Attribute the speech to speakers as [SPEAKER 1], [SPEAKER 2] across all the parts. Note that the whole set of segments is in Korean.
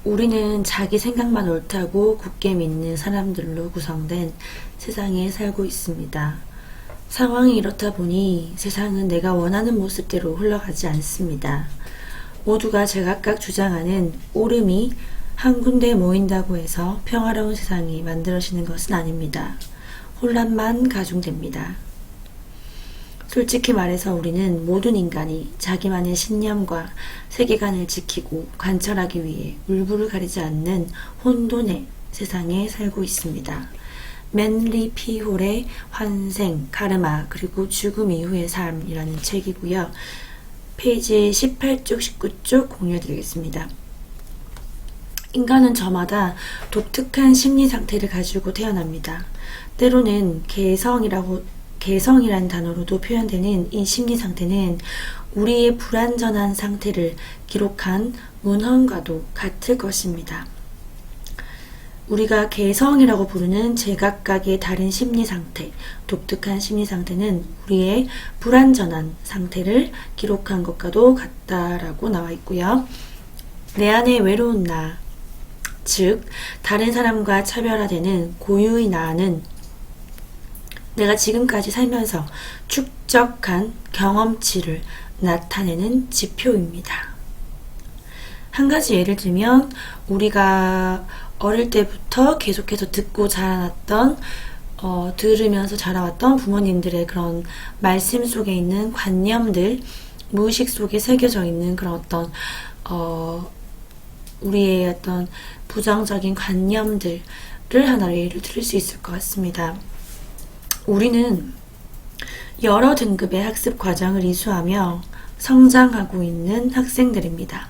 [SPEAKER 1] 우리는 자기 생각만 옳다고 굳게 믿는 사람들로 구성된 세상에 살고 있습니다. 상황이 이렇다 보니 세상은 내가 원하는 모습대로 흘러가지 않습니다. 모두가 제각각 주장하는 옳음이 한 군데에 모인다고 해서 평화로운 세상이 만들어지는 것은 아닙니다. 혼란만 가중됩니다. 솔직히 말해서 우리는 모든 인간이 자기만의 신념과 세계관을 지키고 관철하기 위해 울부를 가리지 않는 혼돈의 세상에 살고 있습니다. 맨리 피 홀의 환생, 카르마, 그리고 죽음 이후의 삶이라는 책이고요. 페이지 18쪽, 19쪽 공유해드리겠습니다. 인간은 저마다 독특한 심리 상태를 가지고 태어납니다. 때로는 개성이라는 단어로도 표현되는 이 심리 상태는 우리의 불완전한 상태를 기록한 문헌과도 같을 것입니다. 우리가 개성이라고 부르는 제각각의 다른 심리 상태, 독특한 심리 상태는 우리의 불완전한 상태를 기록한 것과도 같다라고 나와 있고요. 내 안의 외로운 나, 즉 다른 사람과 차별화되는 고유의 나는 내가 지금까지 살면서 축적한 경험치를 나타내는 지표입니다. 한 가지 예를 들면 우리가 어릴 때부터 계속해서 듣고 자라났던 들으면서 자라왔던 부모님들의 그런 말씀 속에 있는 관념들, 무의식 속에 새겨져 있는 그런 어떤 우리의 어떤 부정적인 관념들을 하나로 예를 들을 수 있을 것 같습니다. 우리는 여러 등급의 학습 과정을 이수하며 성장하고 있는 학생들입니다.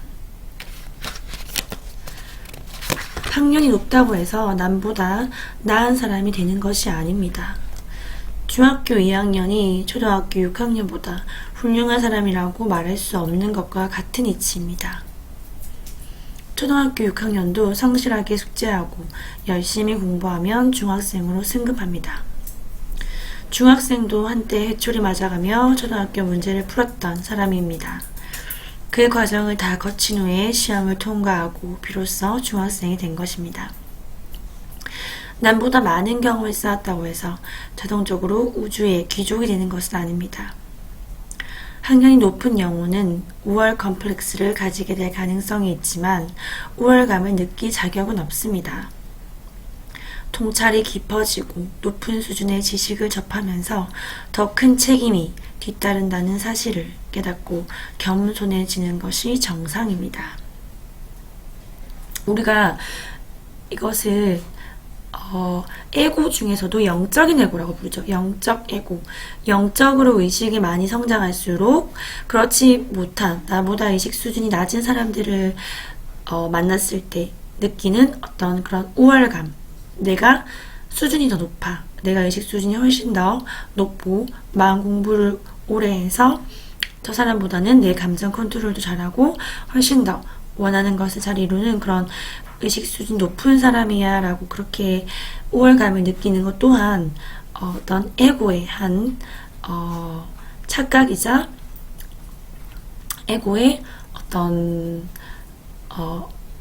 [SPEAKER 1] 학년이 높다고 해서 남보다 나은 사람이 되는 것이 아닙니다. 중학교 2학년이 초등학교 6학년보다 훌륭한 사람이라고 말할 수 없는 것과 같은 이치입니다. 초등학교 6학년도 성실하게 숙제하고 열심히 공부하면 중학생으로 승급합니다. 중학생도 한때 해초리 맞아가며 초등학교 문제를 풀었던 사람입니다. 그 과정을 다 거친 후에 시험을 통과하고 비로소 중학생이 된 것입니다. 남보다 많은 경험을 쌓았다고 해서 자동적으로 우주의 귀족이 되는 것은 아닙니다. 학년이 높은 영혼은 우월 컴플렉스를 가지게 될 가능성이 있지만 우월감을 느낄 자격은 없습니다. 통찰이 깊어지고 높은 수준의 지식을 접하면서 더 큰 책임이 뒤따른다는 사실을 깨닫고 겸손해지는 것이 정상입니다. 우리가 이것을 에고 중에서도 영적인 에고라고 부르죠. 영적 에고. 영적으로 의식이 많이 성장할수록 그렇지 못한 나보다 의식 수준이 낮은 사람들을 만났을 때 느끼는 어떤 그런 우월감. 내가 수준이 더 높아. 내가 의식 수준이 훨씬 더 높고 마음 공부를 오래 해서 저 사람보다는 내 감정 컨트롤도 잘하고 훨씬 더 원하는 것을 잘 이루는 그런 의식 수준 높은 사람이야 라고 그렇게 우월감을 느끼는 것 또한 어떤 에고의 한 착각이자 에고의 어떤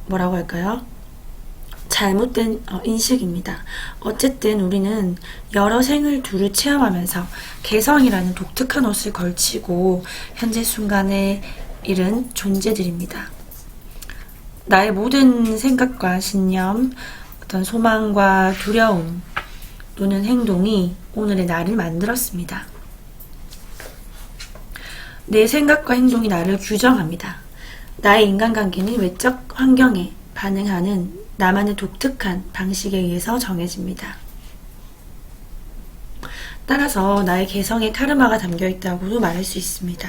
[SPEAKER 1] 뭐라고 할까요? 잘못된 인식입니다. 어쨌든 우리는 여러 생을 두루 체험하면서 개성이라는 독특한 옷을 걸치고 현재 순간에 이른 존재들입니다. 나의 모든 생각과 신념, 어떤 소망과 두려움 또는 행동이 오늘의 나를 만들었습니다. 내 생각과 행동이 나를 규정합니다. 나의 인간관계는 외적 환경에 반응하는 나만의 독특한 방식에 의해서 정해집니다. 따라서 나의 개성에 카르마가 담겨있다고도 말할 수 있습니다.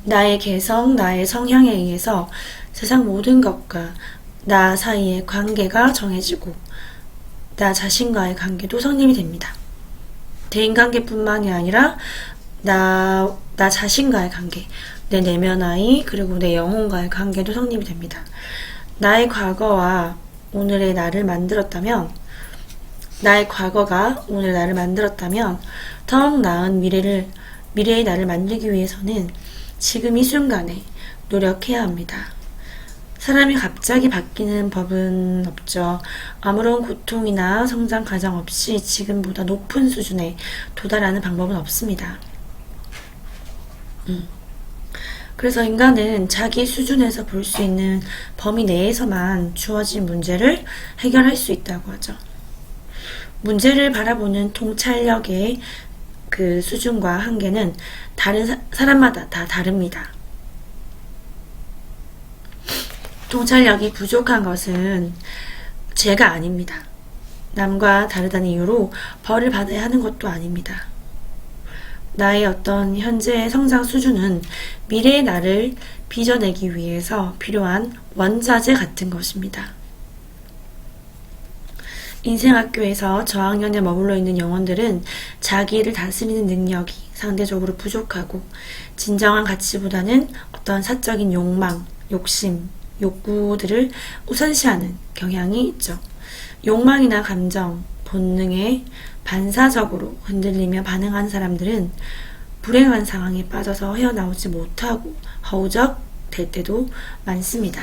[SPEAKER 1] 나의 개성, 나의 성향에 의해서 세상 모든 것과 나 사이의 관계가 정해지고 나 자신과의 관계도 성립이 됩니다. 대인관계뿐만이 아니라 나 자신과의 관계, 내 내면와의 그리고 내 영혼과의 관계도 성립이 됩니다. 나의 과거와 오늘의 나를 만들었다면 나의 과거가 오늘 나를 만들었다면 더욱 나은 미래의 나를 만들기 위해서는 지금 이 순간에 노력해야 합니다. 사람이 갑자기 바뀌는 법은 없죠. 아무런 고통이나 성장 과정 없이 지금보다 높은 수준에 도달하는 방법은 없습니다. 그래서 인간은 자기 수준에서 볼 수 있는 범위 내에서만 주어진 문제를 해결할 수 있다고 하죠. 문제를 바라보는 통찰력의 그 수준과 한계는 다른 사람마다 다 다릅니다. 통찰력이 부족한 것은 죄가 아닙니다. 남과 다르다는 이유로 벌을 받아야 하는 것도 아닙니다. 나의 어떤 현재의 성장 수준은 미래의 나를 빚어내기 위해서 필요한 원자재 같은 것입니다. 인생학교에서 저학년에 머물러 있는 영혼들은 자기를 다스리는 능력이 상대적으로 부족하고 진정한 가치보다는 어떤 사적인 욕망, 욕심, 욕구들을 우선시하는 경향이 있죠. 욕망이나 감정, 본능에 반사적으로 흔들리며 반응한 사람들은 불행한 상황에 빠져서 헤어나오지 못하고 허우적될 때도 많습니다.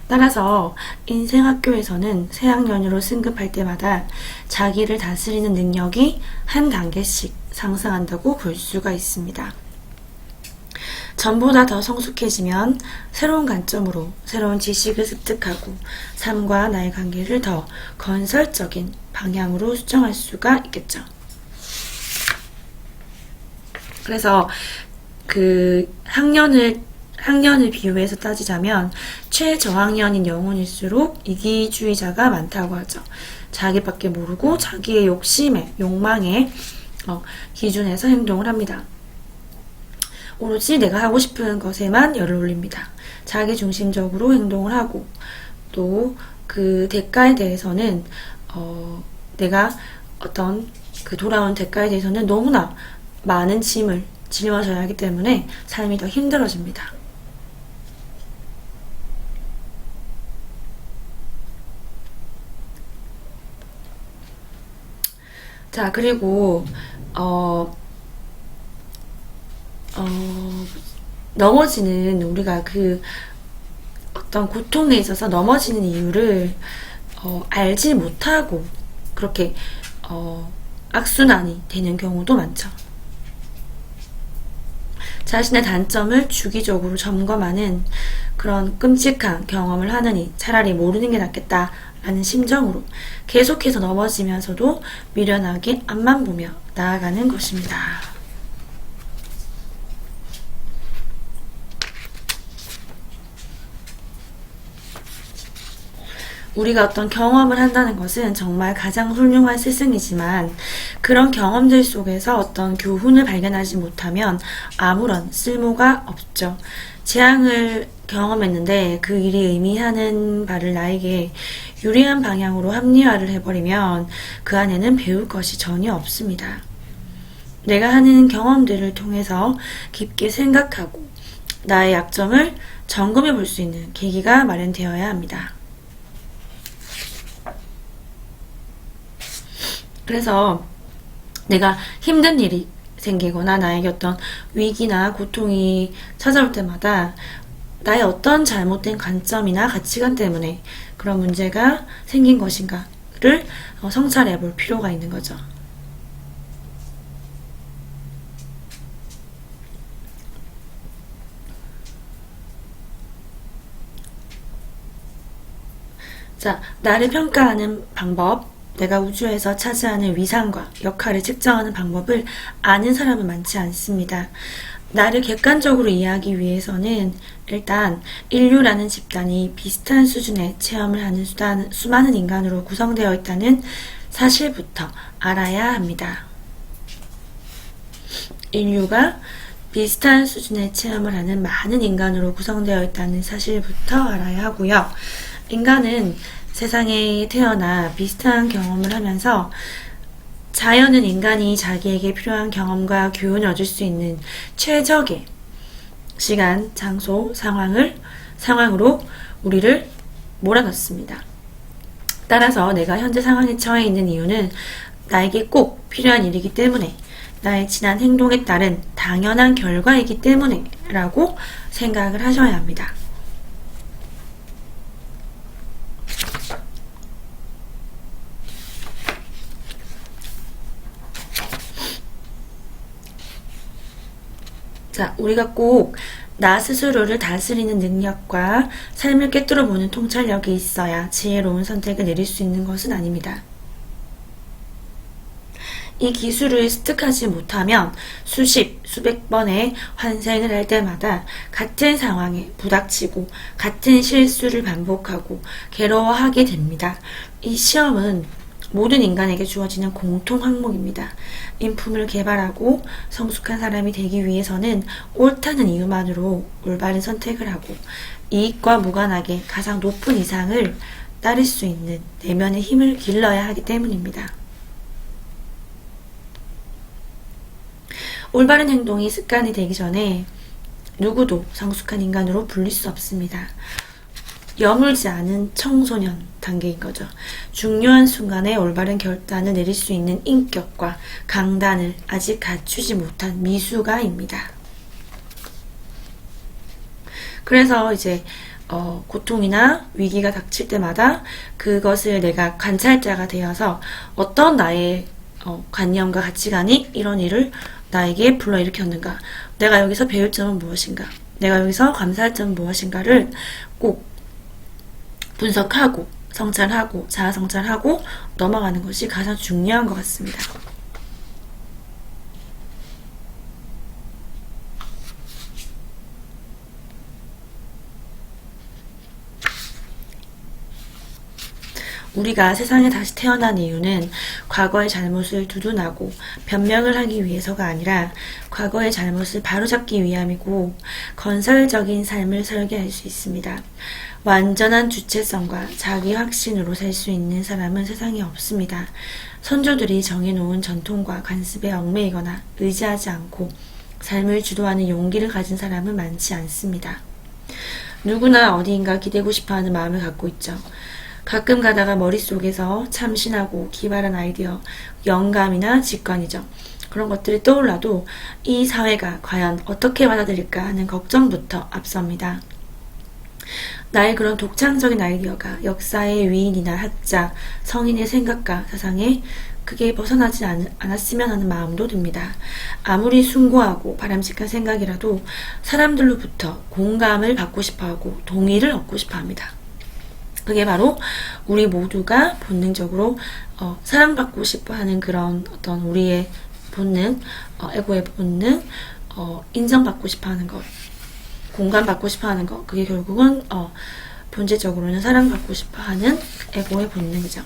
[SPEAKER 1] 따라서 인생학교에서는 새학년으로 승급할 때마다 자기를 다스리는 능력이 한 단계씩 상승한다고 볼 수가 있습니다. 전보다 더 성숙해지면 새로운 관점으로 새로운 지식을 습득하고 삶과 나의 관계를 더 건설적인 방향으로 수정할 수가 있겠죠. 그래서 그 학년을 비유해서 따지자면 최저학년인 영혼일수록 이기주의자가 많다고 하죠. 자기밖에 모르고 자기의 욕심에, 욕망에 기준에서 행동을 합니다. 오로지 내가 하고 싶은 것에만 열을 올립니다. 자기중심적으로 행동을 하고 또 그 대가에 대해서는 내가 어떤 그 돌아온 대가에 대해서는 너무나 많은 짐을 짊어져야 하기 때문에 삶이 더 힘들어집니다. 자, 그리고 넘어지는 우리가 그 어떤 고통에 있어서 넘어지는 이유를 알지 못하고 그렇게 악순환이 되는 경우도 많죠. 자신의 단점을 주기적으로 점검하는 그런 끔찍한 경험을 하느니 차라리 모르는 게 낫겠다라는 심정으로 계속해서 넘어지면서도 미련하게 앞만 보며 나아가는 것입니다. 우리가 어떤 경험을 한다는 것은 정말 가장 훌륭한 스승이지만 그런 경험들 속에서 어떤 교훈을 발견하지 못하면 아무런 쓸모가 없죠. 재앙을 경험했는데 그 일이 의미하는 바를 나에게 유리한 방향으로 합리화를 해버리면 그 안에는 배울 것이 전혀 없습니다. 내가 하는 경험들을 통해서 깊게 생각하고 나의 약점을 점검해 볼 수 있는 계기가 마련되어야 합니다. 그래서 내가 힘든 일이 생기거나 나에게 어떤 위기나 고통이 찾아올 때마다 나의 어떤 잘못된 관점이나 가치관 때문에 그런 문제가 생긴 것인가를 성찰해 볼 필요가 있는 거죠. 자, 나를 평가하는 방법. 내가 우주에서 차지하는 위상과 역할을 측정하는 방법을 아는 사람은 많지 않습니다. 나를 객관적으로 이해하기 위해서는 일단 인류라는 집단이 비슷한 수준의 체험을 하는 수많은 인간으로 구성되어 있다는 사실부터 알아야 합니다. 인류가 비슷한 수준의 체험을 하는 많은 인간으로 구성되어 있다는 사실부터 알아야 하고요. 인간은 세상에 태어나 비슷한 경험을 하면서 자연은 인간이 자기에게 필요한 경험과 교훈을 얻을 수 있는 최적의 시간, 장소, 상황으로 우리를 몰아넣습니다. 따라서 내가 현재 상황에 처해 있는 이유는 나에게 꼭 필요한 일이기 때문에 나의 지난 행동에 따른 당연한 결과이기 때문에 라고 생각을 하셔야 합니다. 자, 우리가 꼭 나 스스로를 다스리는 능력과 삶을 꿰뚫어보는 통찰력이 있어야 지혜로운 선택을 내릴 수 있는 것은 아닙니다. 이 기술을 습득하지 못하면 수십, 수백 번의 환생을 할 때마다 같은 상황에 부닥치고 같은 실수를 반복하고 괴로워하게 됩니다. 이 시험은 모든 인간에게 주어지는 공통 항목입니다. 인품을 개발하고 성숙한 사람이 되기 위해서는 옳다는 이유만으로 올바른 선택을 하고 이익과 무관하게 가장 높은 이상을 따를 수 있는 내면의 힘을 길러야 하기 때문입니다. 올바른 행동이 습관이 되기 전에 누구도 성숙한 인간으로 불릴 수 없습니다. 여물지 않은 청소년 단계인 거죠. 중요한 순간에 올바른 결단을 내릴 수 있는 인격과 강단을 아직 갖추지 못한 미숙아입니다. 그래서 이제 고통이나 위기가 닥칠 때마다 그것을 내가 관찰자가 되어서 어떤 나의 관념과 가치관이 이런 일을 나에게 불러일으켰는가, 내가 여기서 배울 점은 무엇인가, 내가 여기서 감사할 점은 무엇인가를 꼭 분석하고 성찰하고 자아 성찰하고 넘어가는 것이 가장 중요한 것 같습니다. 우리가 세상에 다시 태어난 이유는 과거의 잘못을 두둔하고 변명을 하기 위해서가 아니라 과거의 잘못을 바로잡기 위함이고 건설적인 삶을 설계할 수 있습니다. 완전한 주체성과 자기 확신으로 살 수 있는 사람은 세상에 없습니다. 선조들이 정해놓은 전통과 관습에 얽매이거나 의지하지 않고 삶을 주도하는 용기를 가진 사람은 많지 않습니다. 누구나 어디인가 기대고 싶어하는 마음을 갖고 있죠. 가끔 가다가 머릿속에서 참신하고 기발한 아이디어, 영감이나 직관이죠. 그런 것들이 떠올라도 이 사회가 과연 어떻게 받아들일까 하는 걱정부터 앞섭니다. 나의 그런 독창적인 아이디어가 역사의 위인이나 학자, 성인의 생각과 사상에 크게 벗어나지 않았으면 하는 마음도 듭니다. 아무리 숭고하고 바람직한 생각이라도 사람들로부터 공감을 받고 싶어하고 동의를 얻고 싶어합니다. 그게 바로 우리 모두가 본능적으로 사랑받고 싶어하는 그런 어떤 우리의 본능, 에고의 본능, 인정받고 싶어하는 것, 공감받고 싶어하는 것, 그게 결국은 본질적으로는 사랑받고 싶어하는 에고의 본능이죠.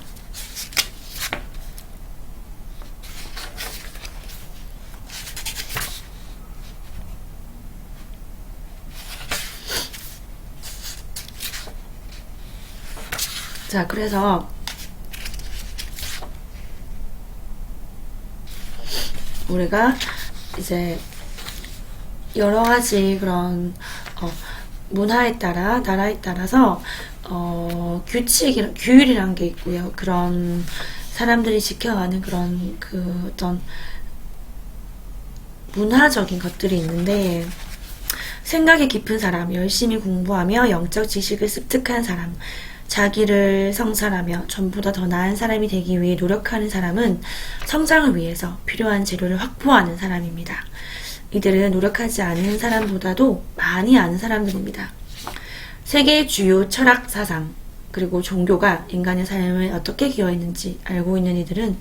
[SPEAKER 1] 자, 그래서 우리가 이제 여러 가지 그런 문화에 따라 나라에 따라서 규율이란 게 있고요. 그런 사람들이 지켜가는 그런 그 어떤 문화적인 것들이 있는데, 생각이 깊은 사람, 열심히 공부하며 영적 지식을 습득한 사람, 자기를 성찰하며 전보다 더 나은 사람이 되기 위해 노력하는 사람은 성장을 위해서 필요한 재료를 확보하는 사람입니다. 이들은 노력하지 않은 사람보다도 많이 아는 사람들입니다. 세계의 주요 철학 사상 그리고 종교가 인간의 삶을 어떻게 기여했는지 알고 있는 이들은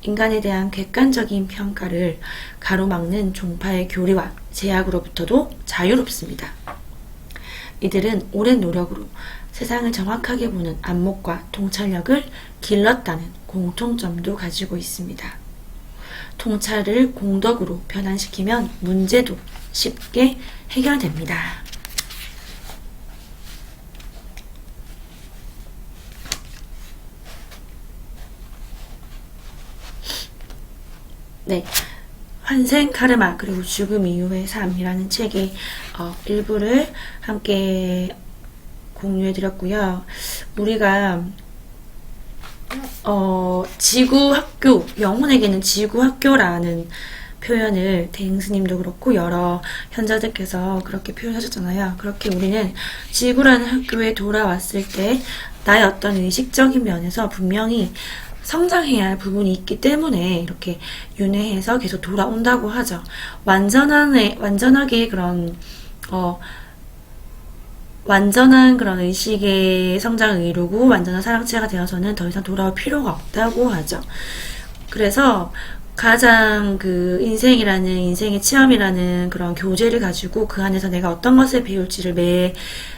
[SPEAKER 1] 인간에 대한 객관적인 평가를 가로막는 종파의 교리와 제약으로부터도 자유롭습니다. 이들은 오랜 노력으로 세상을 정확하게 보는 안목과 통찰력을 길렀다는 공통점도 가지고 있습니다. 통찰을 공덕으로 변환시키면 문제도 쉽게 해결됩니다. 네, 환생, 카르마, 그리고 죽음 이후의 삶이라는 책의 일부를 함께 공유해드렸고요. 우리가 지구학교, 영혼에게는 지구학교라는 표현을 대행스님도 그렇고 여러 현자들께서 그렇게 표현하셨잖아요. 그렇게 우리는 지구라는 학교에 돌아왔을 때 나의 어떤 의식적인 면에서 분명히 성장해야 할 부분이 있기 때문에 이렇게 윤회해서 계속 돌아온다고 하죠. 완전하게 그런 완전한 그런 의식의 성장을 이루고 완전한 사랑체가 되어서는 더 이상 돌아올 필요가 없다고 하죠. 그래서 가장 그 인생의 체험이라는 그런 교재를 가지고 그 안에서 내가 어떤 것을 배울지를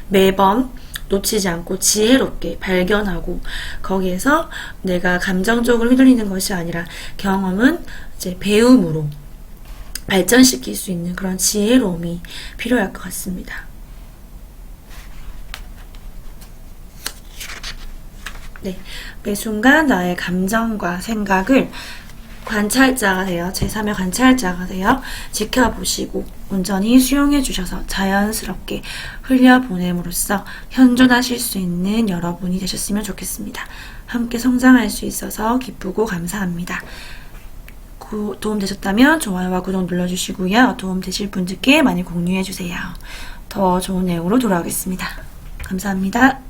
[SPEAKER 1] 매번 놓치지 않고 지혜롭게 발견하고 거기에서 내가 감정적으로 휘둘리는 것이 아니라 경험은 이제 배움으로 발전시킬 수 있는 그런 지혜로움이 필요할 것 같습니다. 네, 매 순간 나의 감정과 생각을 관찰자가 되어 제3의 관찰자가 되어 지켜보시고 온전히 수용해 주셔서 자연스럽게 흘려보냄으로써 현존하실 수 있는 여러분이 되셨으면 좋겠습니다. 함께 성장할 수 있어서 기쁘고 감사합니다. 도움되셨다면 좋아요와 구독 눌러주시고요. 도움되실 분들께 많이 공유해 주세요. 더 좋은 내용으로 돌아오겠습니다. 감사합니다.